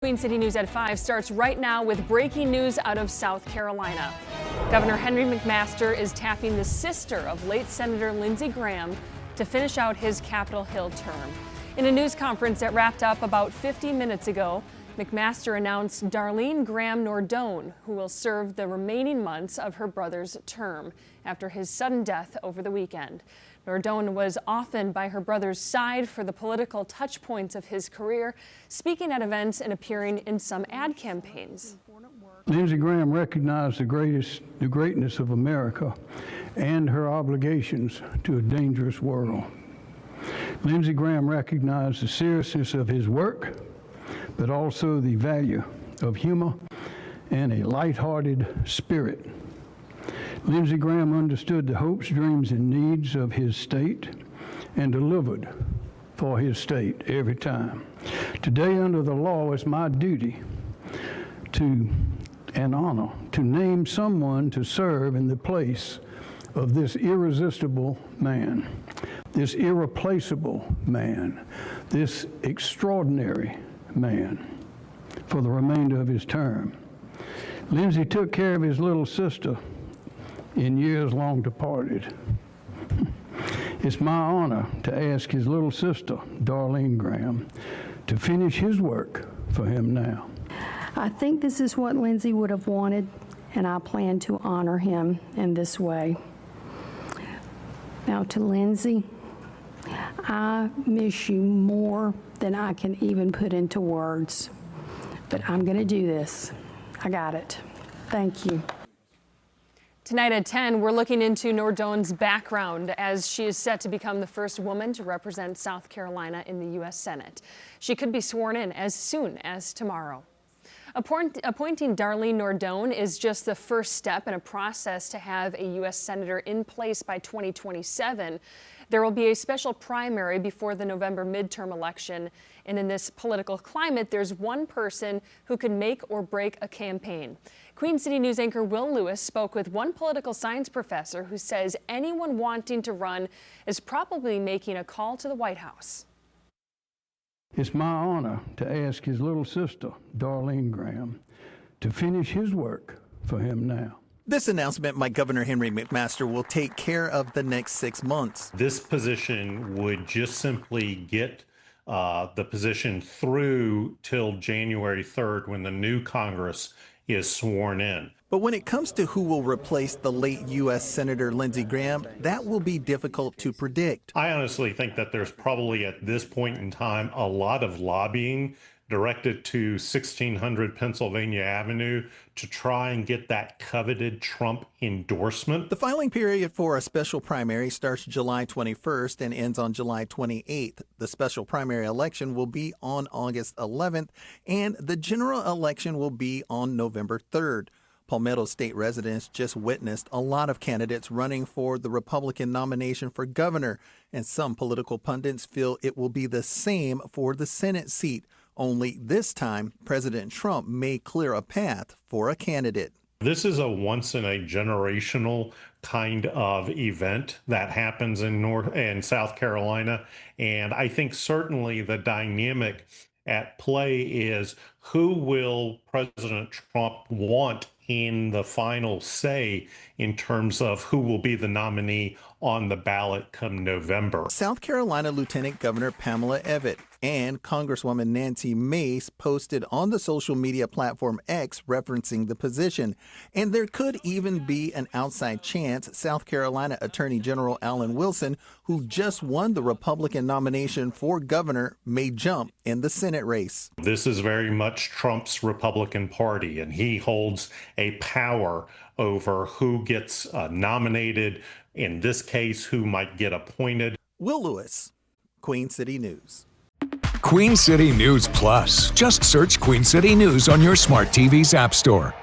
Queen City News at 5 starts right now with breaking news out of South Carolina. Governor Henry McMaster is tapping the sister of late Senator Lindsey Graham to finish out his Capitol Hill term. In a news conference that wrapped up about 50 minutes ago, McMaster announced Darline Graham Nordone, who will serve the remaining months of her brother's term after his sudden death over the weekend. Nordone was often by her brother's side for the political touch points of his career, speaking at events and appearing in some ad campaigns. Lindsey Graham recognized the greatness of America and her obligations to a dangerous world. Lindsey Graham recognized the seriousness of his work, but also the value of humor and a lighthearted spirit. Lindsey Graham understood the hopes, dreams, and needs of his state and delivered for his state every time. Today, under the law, it's my duty and honor to name someone to serve in the place of this irresistible man, this irreplaceable man, this extraordinary man for the remainder of his term. Lindsey took care of his little sister in years long departed. It's my honor to ask his little sister, Darline Graham, to finish his work for him now. I think this is what Lindsey would have wanted, and I plan to honor him in this way. Now to Lindsey, I miss you more than I can even put into words, but I'm going to do this. I got it. Thank you. Tonight at 10, we're looking into Nordone's background as she is set to become the first woman to represent South Carolina in the U.S. Senate. She could be sworn in as soon as tomorrow. Appointing Darline Nordone is just the first step in a process to have a U.S. Senator in place by 2027. There will be a special primary before the November midterm election, and in this political climate, there's one person who can make or break a campaign. Queen City News anchor Will Lewis spoke with one political science professor who says anyone wanting to run is probably making a call to the White House. It's my honor to ask his little sister, Darline Graham, to finish his work for him now. This announcement by Governor Henry McMaster will take care of the next 6 months. This position would just simply get the position through till January 3rd when the new Congress is sworn in. But when it comes to who will replace the late U.S. Senator Lindsey Graham, that will be difficult to predict. I honestly think that there's probably at this point in time a lot of lobbying directed to 1600 Pennsylvania Avenue to try and get that coveted Trump endorsement. The filing period for a special primary starts July 21st and ends on July 28th. The special primary election will be on August 11th, and the general election will be on November 3rd. Palmetto State residents just witnessed a lot of candidates running for the Republican nomination for governor, and some political pundits feel it will be the same for the Senate seat. Only this time, President Trump may clear a path for a candidate. This is a once-in-a-generational kind of event that happens in South Carolina, and I think certainly the dynamic at play is who will President Trump want in the final say in terms of who will be the nominee on the ballot come November. South Carolina Lieutenant Governor Pamela Evette and Congresswoman Nancy Mace posted on the social media platform X referencing the position. And there could even be an outside chance South Carolina Attorney General Alan Wilson, who just won the Republican nomination for governor, may jump in the Senate race. This is very much Trump's Republican Party, and he holds a power over who gets nominated, in this case, who might get appointed. Will Lewis, Queen City News. Queen City News Plus. Just search Queen City News on your smart TV's app store.